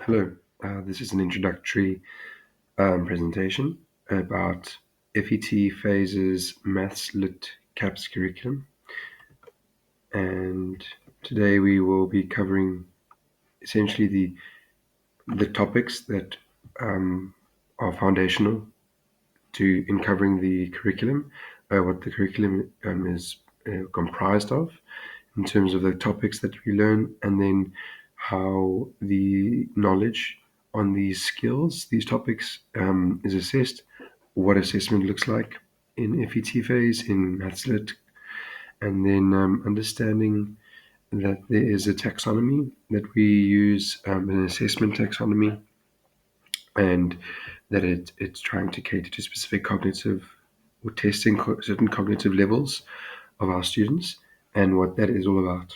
Hello, this is an introductory presentation about FET phases Maths Lit CAPS curriculum, and today we will be covering essentially the topics that are foundational to in covering the curriculum, what the curriculum is comprised of in terms of the topics that we learn, and then how the knowledge on these skills, these topics, is assessed, what assessment looks like in FET phase, in Maths Lit, and then understanding that there is a taxonomy that we use, an assessment taxonomy, and that it's trying to cater to specific cognitive or testing certain cognitive levels of our students and what that is all about.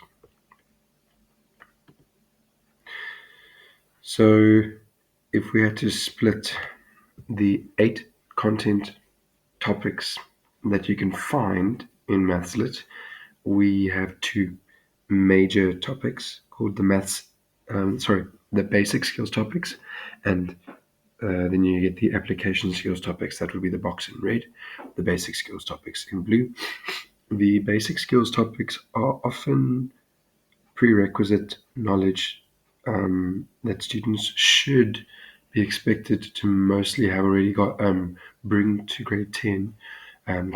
So if we had to split the 8 content topics that you can find in Maths Lit, we have 2 major topics called the basic skills topics, and then you get the application skills topics. That would be the box in red, the basic skills topics in blue. The basic skills topics are often prerequisite knowledge that students should be expected to mostly have already got bring to grade 10,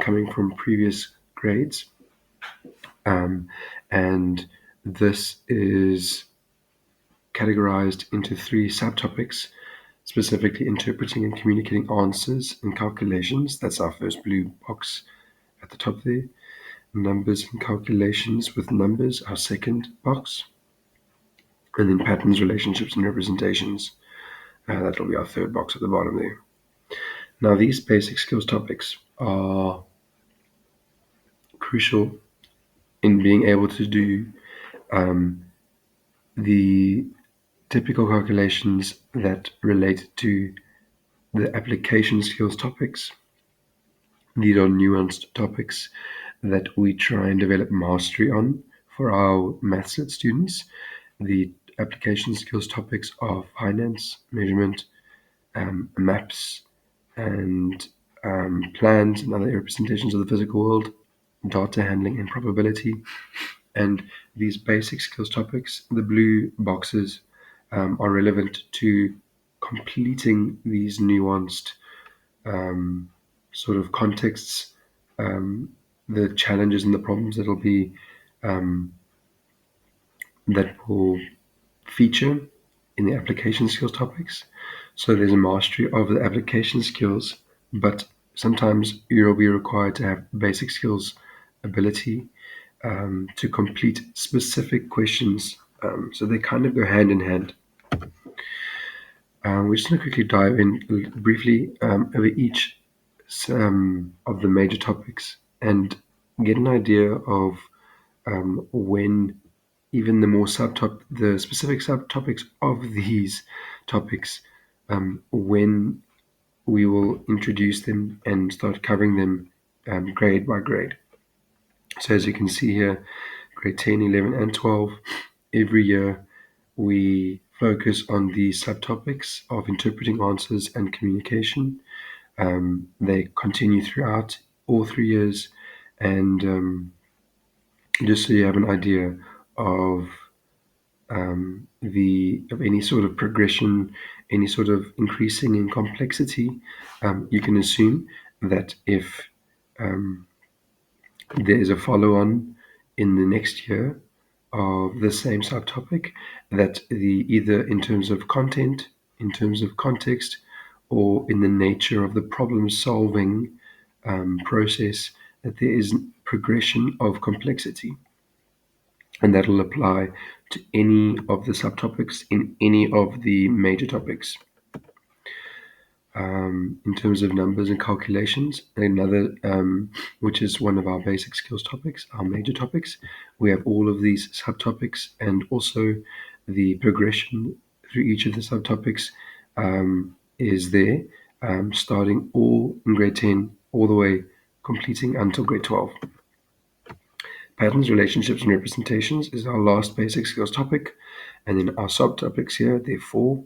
coming from previous grades, and this is categorized into 3 subtopics, specifically interpreting and communicating answers and calculations. That's our first blue box at the top there. Numbers and calculations with numbers, our second box. And then patterns, relationships, and representations. That will be our third box at the bottom there. Now, these basic skills topics are crucial in being able to do the typical calculations that relate to the application skills topics. These are nuanced topics that we try and develop mastery on for our Maths Lit students. The application skills topics are finance, measurement, maps, and plans and other representations of the physical world, data handling and probability. And these basic skills topics, the blue boxes, are relevant to completing these nuanced sort of contexts, the challenges and the problems that will feature in the application skills topics. So there's a mastery of the application skills, but sometimes you'll be required to have basic skills ability to complete specific questions. So they kind of go hand in hand. We're just going to quickly dive in briefly over each of the major topics and get an idea of when even the specific subtopics of these topics, when we will introduce them and start covering them grade by grade. So as you can see here, grade 10, 11, and 12, every year we focus on the subtopics of interpreting answers and communication. They continue throughout all 3 years, and just so you have an idea of any sort of progression, any sort of increasing in complexity, you can assume that if there is a follow-on in the next year of the same subtopic, that either in terms of content, in terms of context, or in the nature of the problem-solving process, that there is progression of complexity. And that will apply to any of the subtopics in any of the major topics. In terms of numbers and calculations, another which is one of our basic skills topics, our major topics, we have all of these subtopics and also the progression through each of the subtopics is there, starting all in grade 10 all the way completing until grade 12. Patterns, relationships, and representations is our last basic skills topic. And then our subtopics here, there are 4.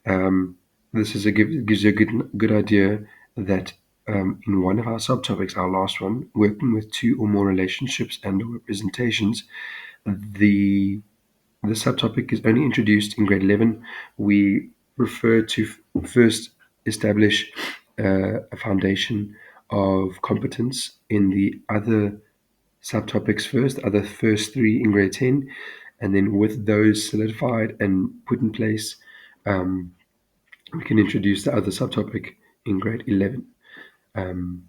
Um, this is gives you a good idea that in one of our subtopics, our last one, working with two or more relationships and or representations, the the subtopic is only introduced in grade 11. We refer to first establish a foundation of competence in the other subtopics first, other first three in grade 10, and then with those solidified and put in place, um, we can introduce the other subtopic in grade 11. Um,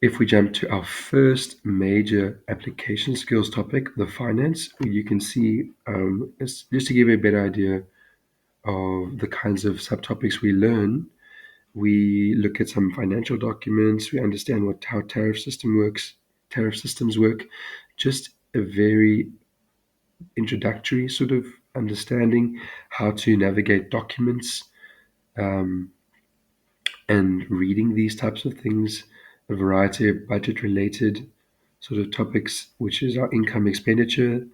if we jump to our first major application skills topic, the finance, you can see, just to give you a better idea of the kinds of subtopics we learn, we look at some financial documents, we understand how tariff systems work, just a very introductory sort of understanding how to navigate documents, um, and reading these types of things, a variety of budget related sort of topics, which is our income expenditure,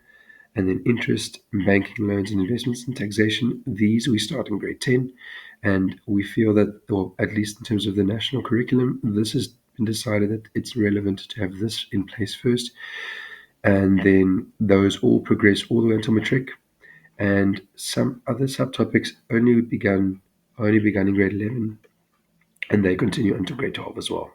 and then interest, banking, loans, and investments, and taxation. These we start in grade 10, and we feel that, or at least in terms of the national curriculum, this has been decided that it's relevant to have this in place first, and then those all progress all the way until matric, and some other subtopics only begun in grade 11, and they continue into grade 12 as well.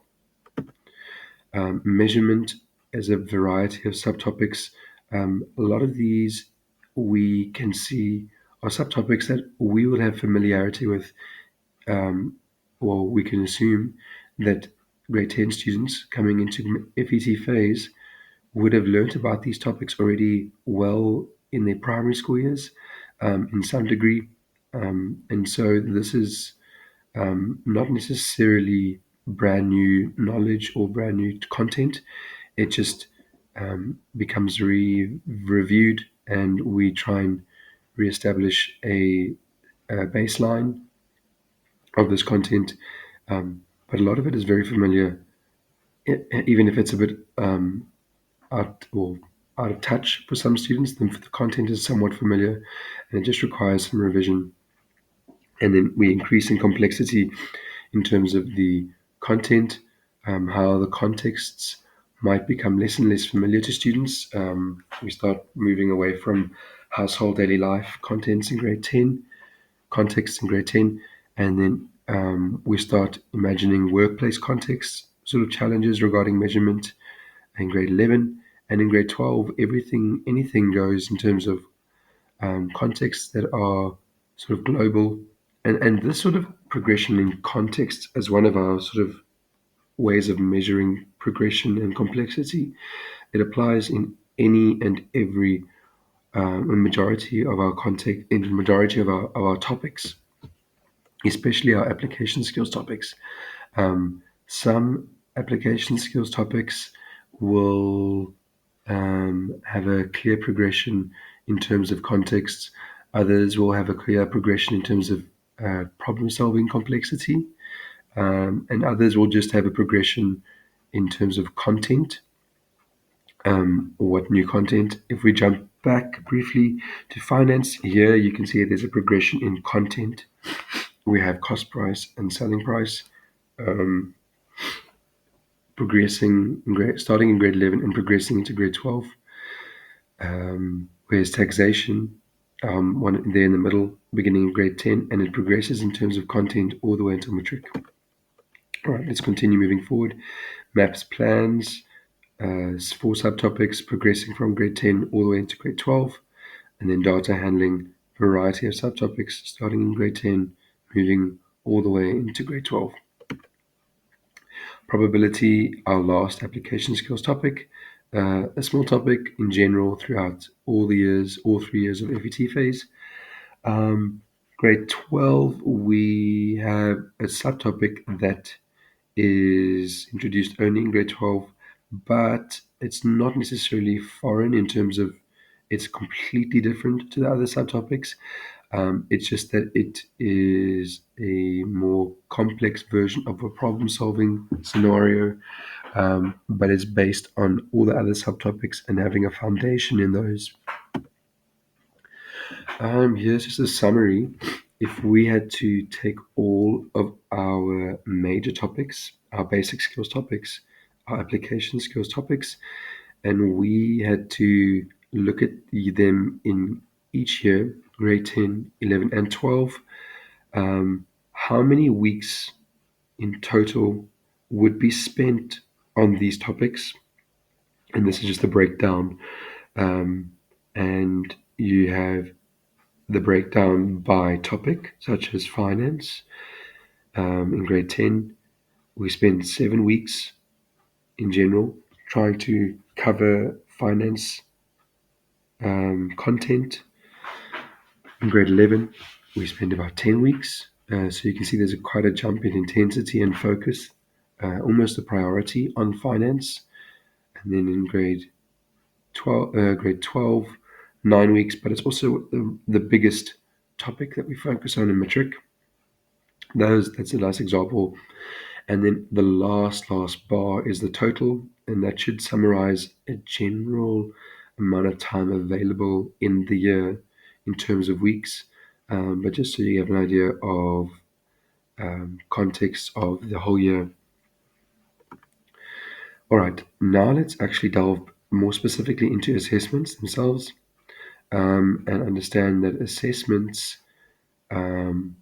Measurement as a variety of subtopics. A lot of these we can see are subtopics that we will have familiarity with, um, or we can assume that grade 10 students coming into FET phase would have learnt about these topics already well in their primary school years, in some degree. And so this is not necessarily brand new knowledge or brand new content. It just becomes reviewed, and we try and reestablish a baseline of this content. But a lot of it is very familiar, even if it's a bit out of touch for some students. The content is somewhat familiar, and it just requires some revision. And then we increase in complexity in terms of the content, how the contexts might become less and less familiar to students. We start moving away from household daily life contexts in grade 10, and then we start imagining workplace contexts, sort of challenges regarding measurement in grade 11. And in grade 12, anything goes in terms of contexts that are sort of global. And this sort of progression in context as one of our sort of ways of measuring progression and complexity, it applies in any and every majority of our context, in the majority of our topics, especially our application skills topics. Some application skills topics will have a clear progression in terms of context. Others will have a clear progression in terms of problem solving complexity. And others will just have a progression in terms of content, or what new content. If we jump back briefly to finance, here you can see there's a progression in content. We have cost price and selling price, um, starting in grade 11 and progressing into grade 12. Whereas taxation, one there in the middle, beginning in grade 10, and it progresses in terms of content all the way until matric. All right, let's continue moving forward. Maps, plans, four subtopics progressing from grade 10 all the way into grade 12, and then data handling, variety of subtopics starting in grade 10, moving all the way into grade 12. Probability, our last application skills topic, a small topic in general throughout all 3 years of FET phase. Grade 12, we have a subtopic that is introduced only in grade 12, but it's not necessarily foreign in terms of it's completely different to the other subtopics. It's just that it is a more complex version of a problem solving scenario, but it's based on all the other subtopics and having a foundation in those. Here's just a summary. if we had to take all of our major topics, our basic skills topics, our application skills topics, and we had to look at them in each year, grade 10, 11, and 12, how many weeks in total would be spent on these topics? And this is just a breakdown. Um, and you have the breakdown by topic, such as finance. In grade 10, we spend 7 weeks in general trying to cover finance content. In grade 11, we spend about 10 weeks. So you can see there's quite a jump in intensity and focus, almost a priority on finance. And then in grade 12, 9 weeks, but it's also the biggest topic that we focus on in matric. That's a nice example. And then the last bar is the total, and that should summarize a general amount of time available in the year in terms of weeks. But just so you have an idea of context of the whole year. All right, now let's actually delve more specifically into assessments themselves, and understand that assessments, um,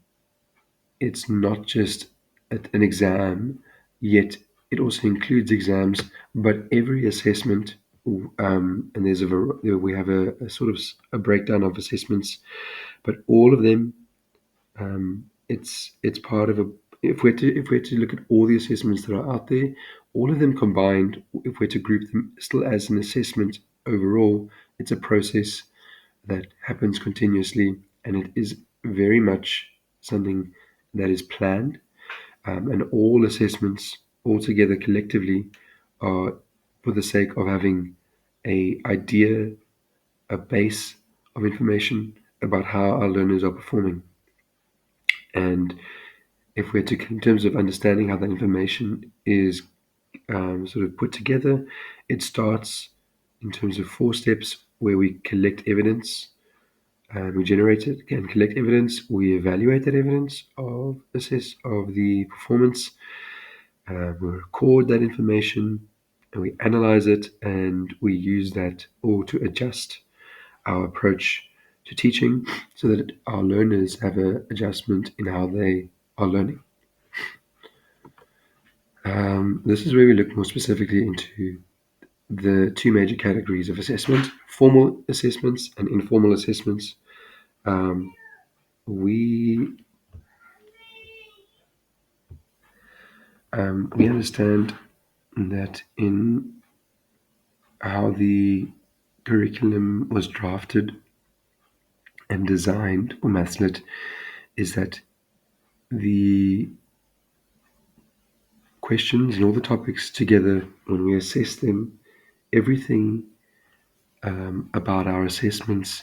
it's not just an exam, yet it also includes exams. But every assessment, and we have a sort of a breakdown of assessments, but all of them, it's part of a. If we're to look at all the assessments that are out there, all of them combined, if we're to group them still as an assessment overall, it's a process that happens continuously, and it is very much something that is planned. And all assessments altogether collectively are for the sake of having a idea, a base of information about how our learners are performing. And if we're to, in terms of understanding how that information is sort of put together, it starts in terms of 4 steps where we collect evidence. We generate it and collect evidence. We evaluate that evidence of assess of the performance. We record that information and we analyze it, and we use that all to adjust our approach to teaching so that our learners have an adjustment in how they are learning. This is where we look more specifically into the two major categories of assessment: formal assessments and informal assessments. Um, we we understand that in how the curriculum was drafted and designed for MathsLit is that the questions and all the topics together, when we assess them, everything about our assessments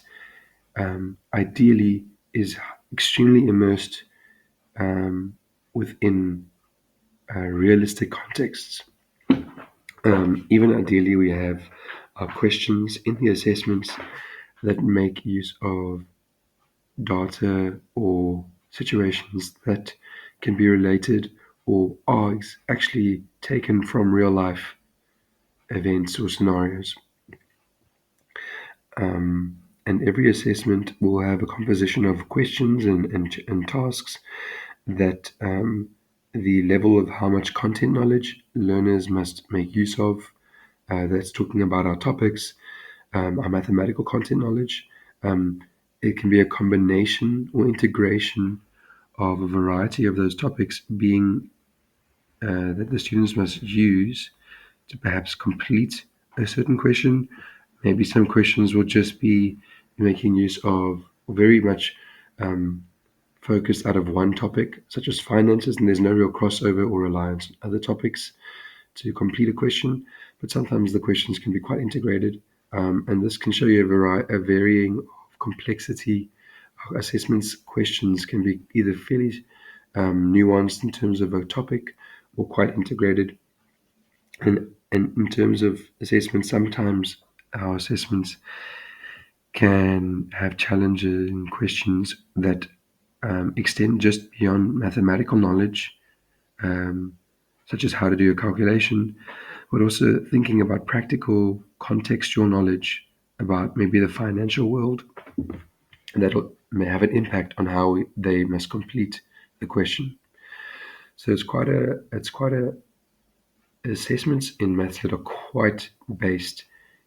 ideally is extremely immersed within realistic contexts. Even ideally, we have our questions in the assessments that make use of data or situations that can be related or are actually taken from real life events or scenarios. And every assessment will have a composition of questions and tasks that the level of how much content knowledge learners must make use of. That's talking about our topics, our mathematical content knowledge. It can be a combination or integration of a variety of those topics being that the students must use to perhaps complete a certain question. Maybe some questions will just be making use of very much focused out of one topic, such as finances, and there's no real crossover or reliance on other topics to complete a question. But sometimes the questions can be quite integrated, and this can show you a varying of complexity. Assessments questions can be either fairly nuanced in terms of a topic or quite integrated. And in terms of assessments, sometimes our assessments can have challenging questions that extend just beyond mathematical knowledge, um, such as how to do a calculation, but also thinking about practical contextual knowledge about maybe the financial world, and may have an impact on how they must complete the question. So it's quite a assessments in maths that are quite based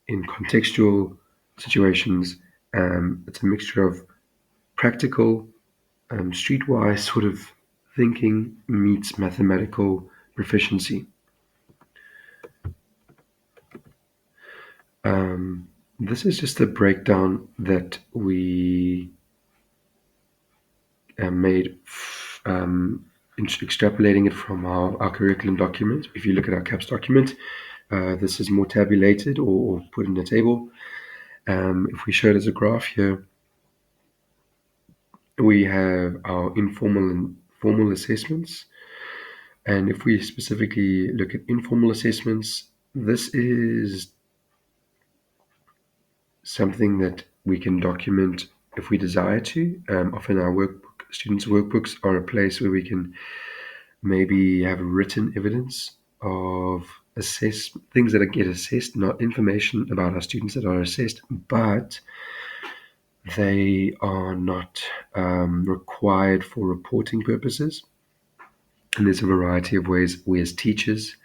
in contextual situations. It's a mixture of practical, streetwise sort of thinking meets mathematical proficiency. This is just a breakdown that we made, extrapolating it from our curriculum document. If you look at our CAPS document, this is more tabulated or put in a table. If we show it as a graph here, we have our informal and formal assessments. And if we specifically look at informal assessments, this is something that we can document if we desire to. Often our students' workbooks are a place where we can maybe have written evidence of things that get assessed, not information about our students that are assessed, but they are not required for reporting purposes. And there's a variety of ways we as teachers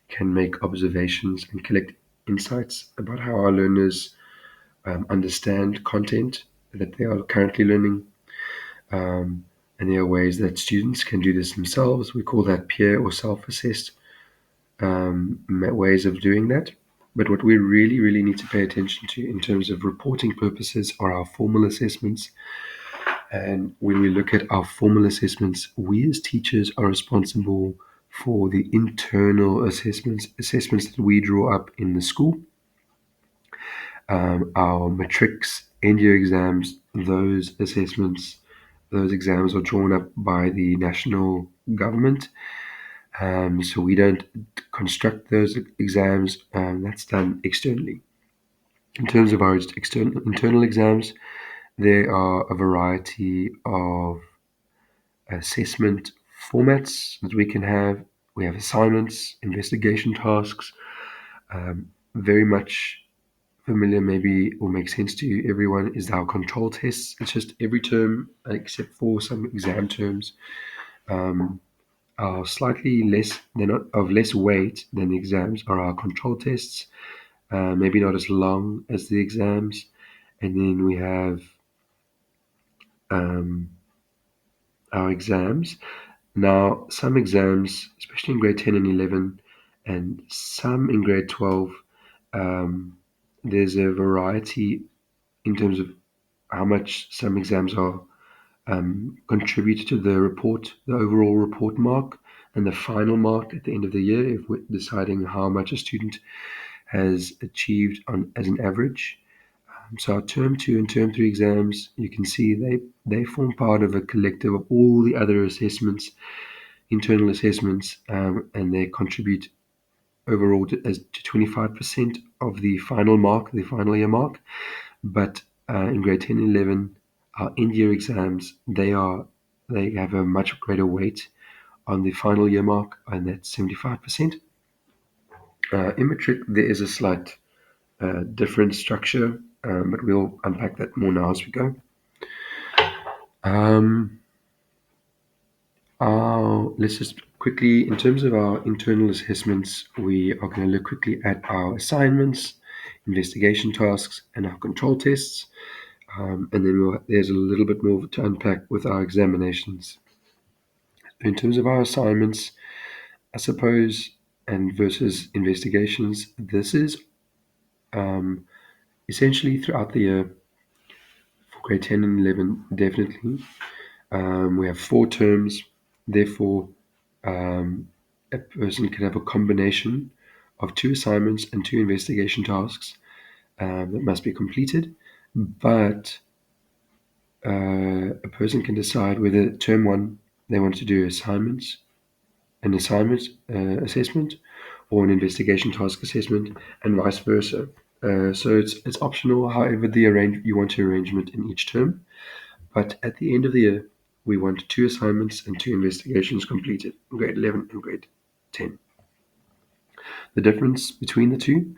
can make observations and collect insights about how our learners understand content that they are currently learning. And there are ways that students can do this themselves. We call that peer or self-assessed ways of doing that. But what we really, really need to pay attention to in terms of reporting purposes are our formal assessments. And when we look at our formal assessments, we as teachers are responsible for the internal assessments that we draw up in the school. Our matrics, end year exams, those exams are drawn up by the national government. So we don't construct those exams, that's done externally. In terms of our internal exams, there are a variety of assessment formats that we can have. We have assignments, investigation tasks, very much familiar maybe will make sense to everyone is our control tests. It's just every term except for some exam terms are slightly less, they're not of less weight than the exams, are our control tests, maybe not as long as the exams. And then we have our exams. Now, some exams, especially in grade 10 and 11, and some in grade 12, there's a variety in terms of how much some exams are contribute to the report, the overall report mark, and the final mark at the end of the year, if we're deciding how much a student has achieved as an average. So our term 2 and term 3 exams, you can see they form part of a collective of all the other assessments, internal assessments, and they contribute overall to 25% of the final mark, the final year mark. But in grade 10 and 11, our end year exams, they have a much greater weight on the final year mark, and that's 75%. In matric, there is a slight different structure, but we'll unpack that more now as we go. Let's just quickly, in terms of our internal assessments, we are going to look quickly at our assignments, investigation tasks, and our control tests. And then there's a little bit more to unpack with our examinations. In terms of our assignments, I suppose, and versus investigations, this is essentially throughout the year for grade 10 and 11, definitely. We have 4 terms, therefore, a person can have a combination of 2 assignments and 2 investigation tasks that must be completed, but a person can decide whether term 1 they want to do an assignment assessment or an investigation task assessment, and vice versa. So it's optional, however you want to arrangement in each term. But at the end of the year, we want 2 assignments and 2 investigations completed in grade 11 and grade 10. The difference between the two,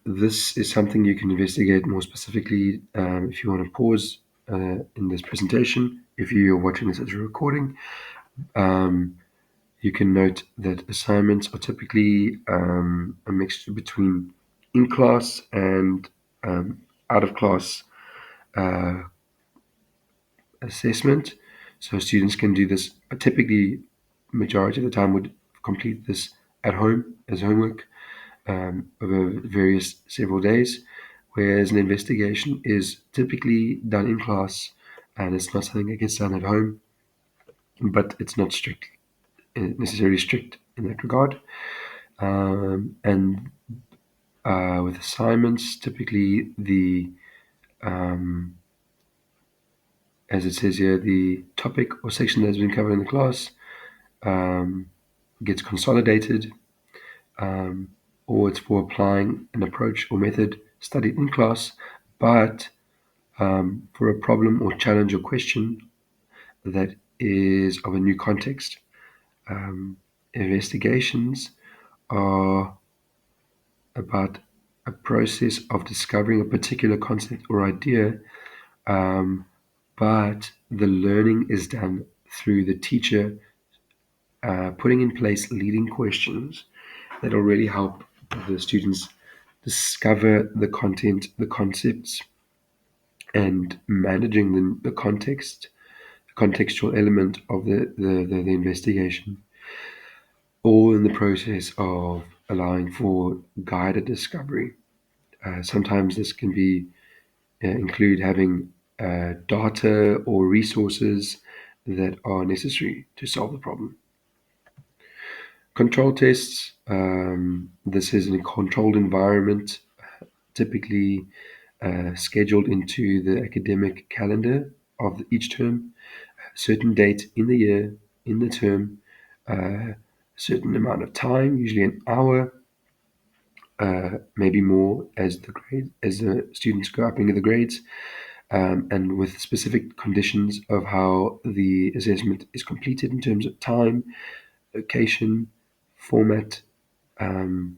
this is something you can investigate more specifically if you want to pause in this presentation. If you're watching this as a recording, you can note that assignments are typically a mixture between in-class and out-of-class uh, assessment. So students can do this, typically majority of the time would complete this at home as homework over various several days, whereas an investigation is typically done in class and it's not something that gets done at home, but it's not necessarily strict in that regard. And with assignments, typically um, as it says here, the topic or section that has been covered in the class um, gets consolidated, um, or it's for applying an approach or method studied in class, but for a problem or challenge or question that is of a new context. Um, Investigations are about a process of discovering a particular concept or idea, um, but the learning is done through the teacher putting in place leading questions that will really help the students discover the content, the concepts, and managing the context, the contextual element of the investigation, all in the process of allowing for guided discovery. Sometimes this can be include having data or resources that are necessary to solve the problem. Control tests. This is in a controlled environment, typically scheduled into the academic calendar of each term, a certain date in the year, in the term, a certain amount of time, usually an hour, maybe more as the students go up into the grades, and with specific conditions of how the assessment is completed in terms of time, location, format, um,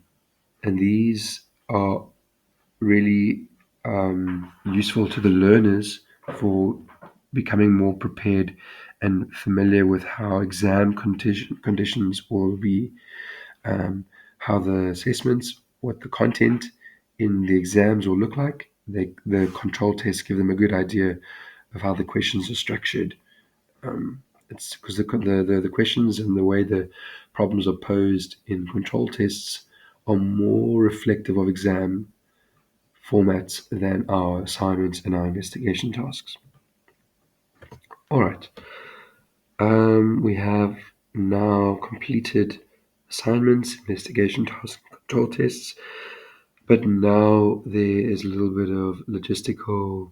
and these are really useful to the learners for becoming more prepared and familiar with how exam conditions will be, how the assessments, what the content in the exams will look like. The control tests give them a good idea of how the questions are structured. It's because the questions and the way the problems are posed in control tests are more reflective of exam formats than our assignments and our investigation tasks. All right. We have now completed assignments, investigation tasks, control tests, but now there is a little bit of logistical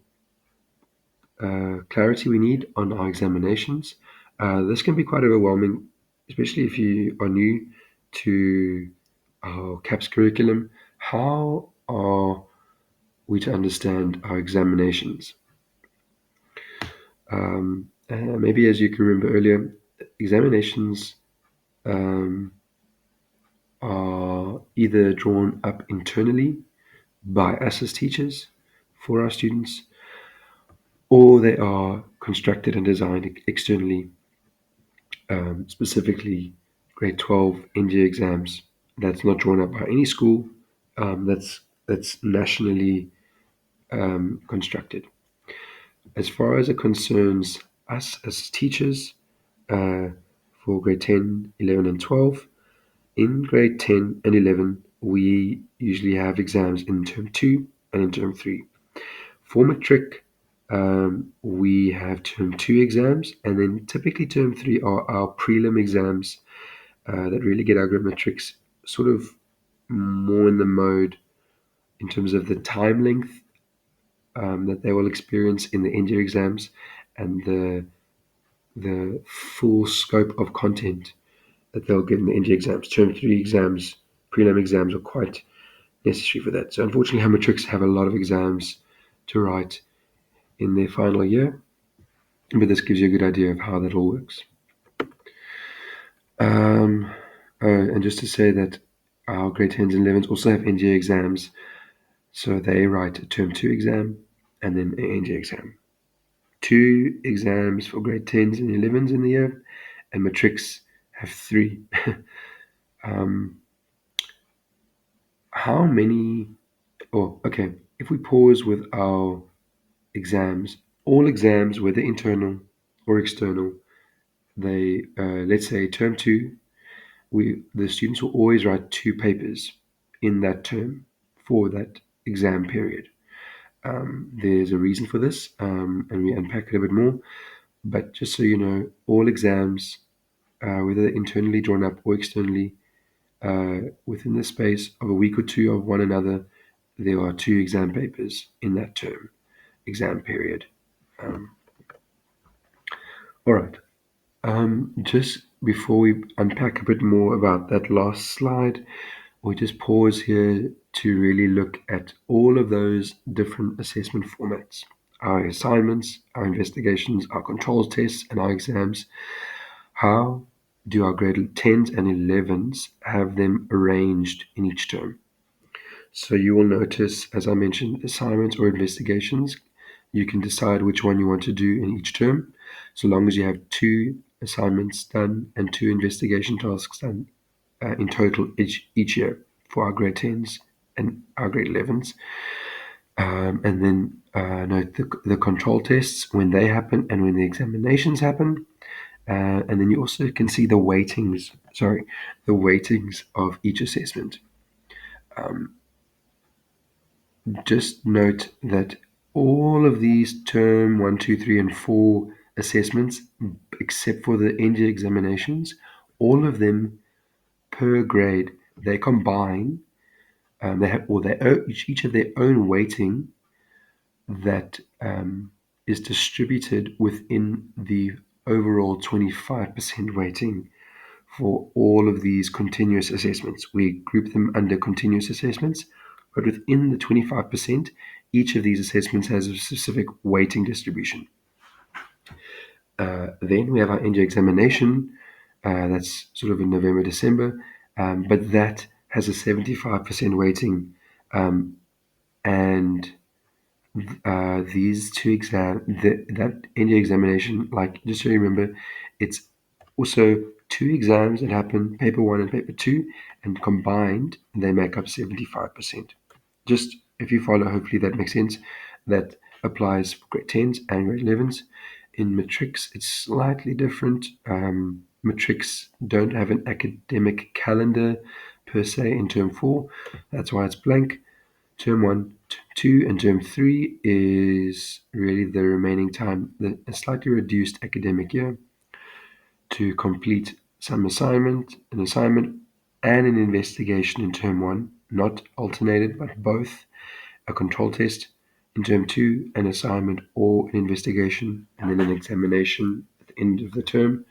clarity we need on our examinations. This can be quite overwhelming, especially if you are new to our CAPS curriculum. How are we to understand our examinations? Maybe as you can remember earlier, examinations are either drawn up internally by us as teachers for our students, or they are constructed and designed externally, specifically grade 12 NG exams. That's not drawn up by any school. That's nationally constructed. As far as it concerns us as teachers, uh, for grade 10, 11, and 12, in grade 10 and 11, we usually have exams in term 2 and in term 3. For matric, we have term 2 exams, and then typically term 3 are our prelim exams that really get our matrics sort of more in the mode in terms of the time length that they will experience in the end year exams and the full scope of content that they'll get in the end year exams. Term 3 exams, prelim exams are quite necessary for that. So unfortunately, our matrics have a lot of exams to write in their final year. but this gives you a good idea of how that all works. Um, and just to say that our grade 10s and 11s also have NG exams, so they write a term 2 exam and then an NG exam. 2 exams for grade 10s and 11s in the year, and matrics have 3. um, how many? Oh, okay. If we pause with our exams, all exams, whether internal or external, they let's say term 2, the students will always write 2 papers in that term for that exam period. There's a reason for this, and we unpack it a bit more. But just so you know, all exams, whether internally drawn up or externally, within the space of a week or two of one another, there are 2 exam papers in that term exam period. Um, all right. Just before we unpack a bit more about that last slide, we just pause here to really look at all of those different assessment formats: our assignments, our investigations, our controls tests, and our exams. How do our grade 10s and 11s have them arranged in each term? So you will notice, as I mentioned, assignments or investigations, you can decide which one you want to do in each term, so long as you have 2 assignments done and 2 investigation tasks done in total each year for our grade 10s and our grade 11s. And then note the control tests when they happen and when the examinations happen. And then you also can see the weightings of each assessment. Just note that all of these term 1, 2, 3, and 4 assessments, except for the NG examinations, all of them per grade, they combine, they have, or they each have their own weighting that is distributed within the overall 25% weighting for all of these continuous assessments. We group them under continuous assessments, but within the 25%, each of these assessments has a specific weighting distribution. Then we have our NG examination, that's sort of in November, December, but that has a 75% weighting, and these 2 that NG examination, like just to remember, it's also 2 exams that happen, paper 1 and paper 2, and combined they make up 75%. Just if you follow, hopefully that makes sense. That applies for grade 10s and grade 11s. In matrics, it's slightly different. Matrics don't have an academic calendar per se in term 4. That's why it's blank. Term 1, term 2, and term 3 is really the remaining time, a slightly reduced academic year to complete an assignment, and an investigation in term 1, not alternated, but both, a control test in term 2, an assignment or an investigation, and then an examination at the end of the term.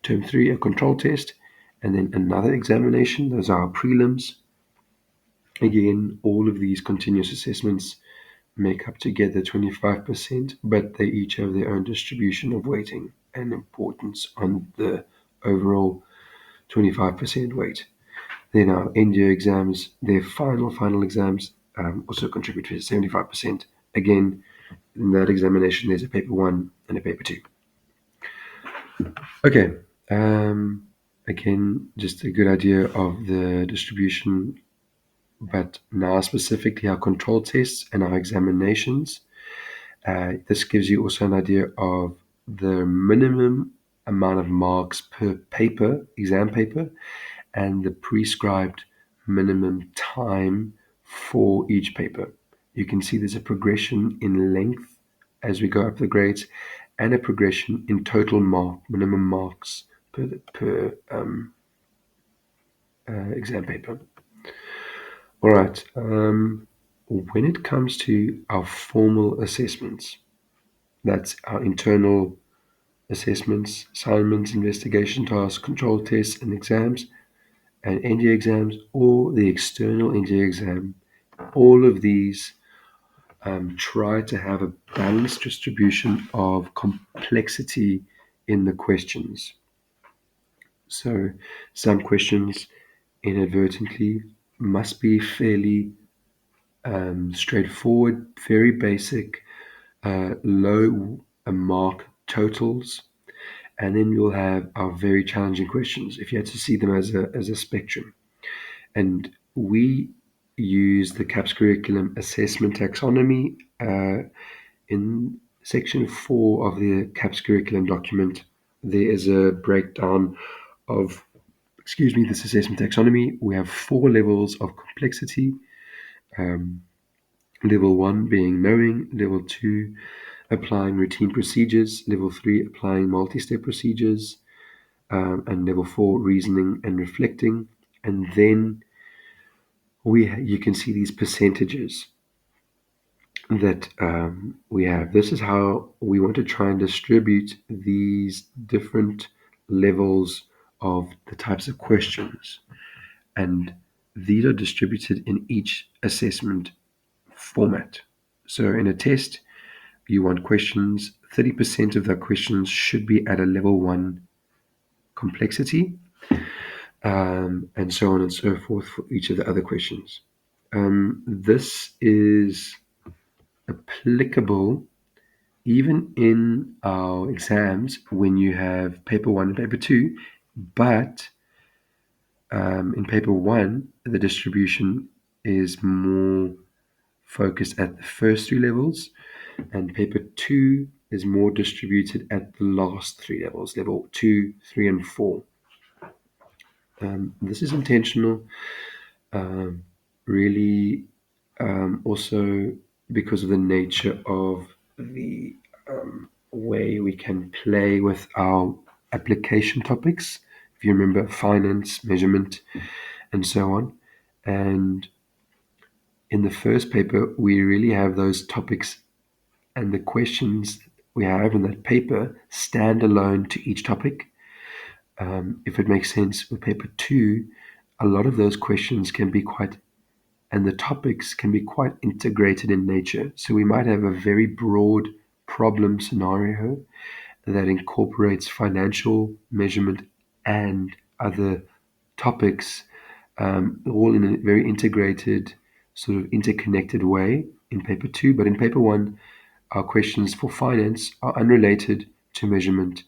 Term 3, a control test, and then another examination. Those are our prelims. Again, all of these continuous assessments make up together 25%, but they each have their own distribution of weighting and importance on the overall 25% weight. Then our end year exams, their final exams, also contribute to 75%. Again, in that examination, there's a paper 1 and a paper 2. Okay. Again, just a good idea of the distribution, but now specifically our control tests and our examinations. This gives you also an idea of the minimum amount of marks per paper, exam paper, and the prescribed minimum time for each paper. You can see there's a progression in length as we go up the grades, and a progression in total minimum marks per exam paper. All right. When it comes to our formal assessments, that's our internal assessments, assignments, investigation tasks, control tests, and exams, and NG exams, or the external NG exam. All of these try to have a balanced distribution of complexity in the questions. So some questions inadvertently must be fairly straightforward, very basic, low mark totals, and then you'll have our very challenging questions if you had to see them as a spectrum. And we use the CAPS curriculum assessment taxonomy in section 4 of the CAPS curriculum document. There is a breakdown of, this assessment taxonomy. We have 4 levels of complexity. Level 1 being knowing, level 2 applying routine procedures, level 3 applying multi-step procedures, and level 4 reasoning and reflecting. And then you can see these percentages that we have. This is how we want to try and distribute these different levels of the types of questions. And these are distributed in each assessment format. So in a test, you want questions, 30% of the questions should be at a level 1 complexity, and so on and so forth for each of the other questions. This is applicable even in our exams when you have paper 1 and paper 2, but in paper 1, the distribution is more focused at the first 3 levels, and paper 2 is more distributed at the last 3 levels, level 2, 3, and 4. This is intentional, really, also because of the nature of the way we can play with our application topics. If you remember, finance, measurement, and so on. And in the first paper, we really have those topics and the questions we have in that paper stand alone to each topic. If it makes sense, with paper 2, a lot of those questions can be and the topics can be quite integrated in nature. So we might have a very broad problem scenario that incorporates financial measurement and other topics, all in a very integrated, sort of interconnected way in paper 2. But in paper 1, our questions for finance are unrelated to measurement,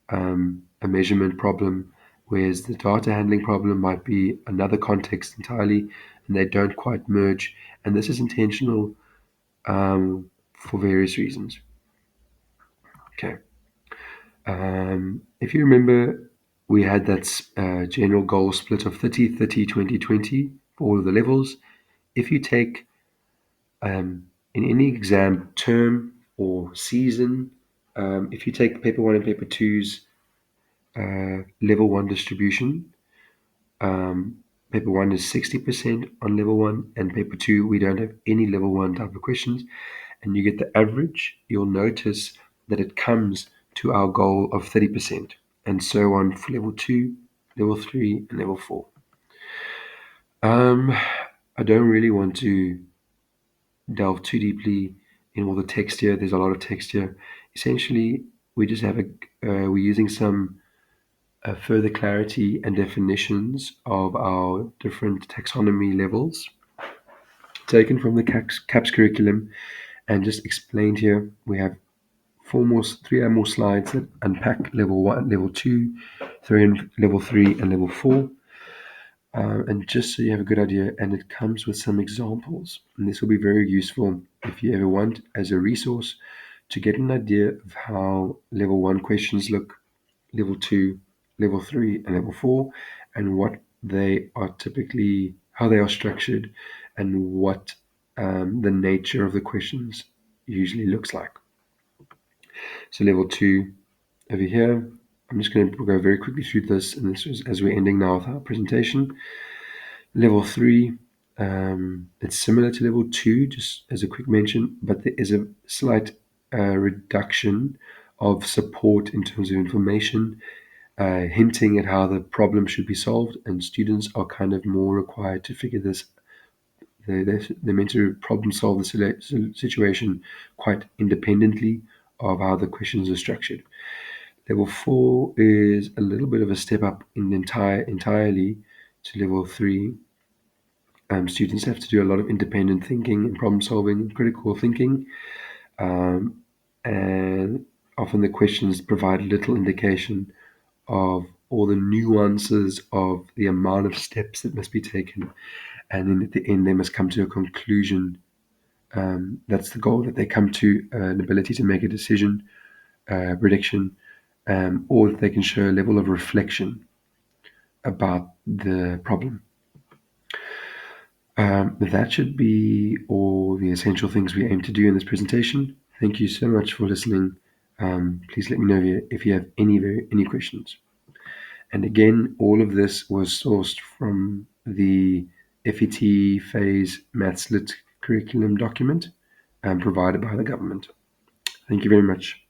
a measurement problem, whereas the data handling problem might be another context entirely, and they don't quite merge. And this is intentional for various reasons. Okay. If you remember, we had that general goal split of 30, 30, 20, 20 for all of the levels. If you take in any exam term or season, if you take paper 1 and paper 2's level 1 distribution, paper 1 is 60% on level 1, and paper 2, we don't have any level 1 type of questions, and you get the average, you'll notice that it comes to our goal of 30%, and so on for level 2, level 3, and level 4. I don't really want to delve too deeply in all the text here. There's a lot of text here. Essentially, we just have we're using some further clarity and definitions of our different taxonomy levels taken from the CAPS curriculum and just explained here. We have 3 more slides that unpack level 1, level 2, 3, and level 3, and level 4. And just so you have a good idea, and it comes with some examples. And this will be very useful if you ever want as a resource to get an idea of how level 1 questions look, level 2, level 3, and level 4, and what they are typically, how they are structured, and what the nature of the questions usually looks like. So level 2 over here, I'm just going to go very quickly through this, and this is as we're ending now with our presentation. Level 3, it's similar to level 2, just as a quick mention, but there is a slight reduction of support in terms of information, hinting at how the problem should be solved, and students are kind of more required to figure this They're meant to problem solve the situation quite independently of how the questions are structured. Level 4 is a little bit of a step up entirely to level 3. Students have to do a lot of independent thinking and problem solving and critical thinking. Um, and often the questions provide little indication of all the nuances of the amount of steps that must be taken. And then at the end, they must come to a conclusion. That's the goal, that they come to an ability to make a decision, prediction, or that they can show a level of reflection about the problem. That should be all the essential things we aim to do in this presentation. Thank you so much for listening. Please let me know if you have any questions. And again, all of this was sourced from the FET Phase Maths Lit curriculum document provided by the government. Thank you very much.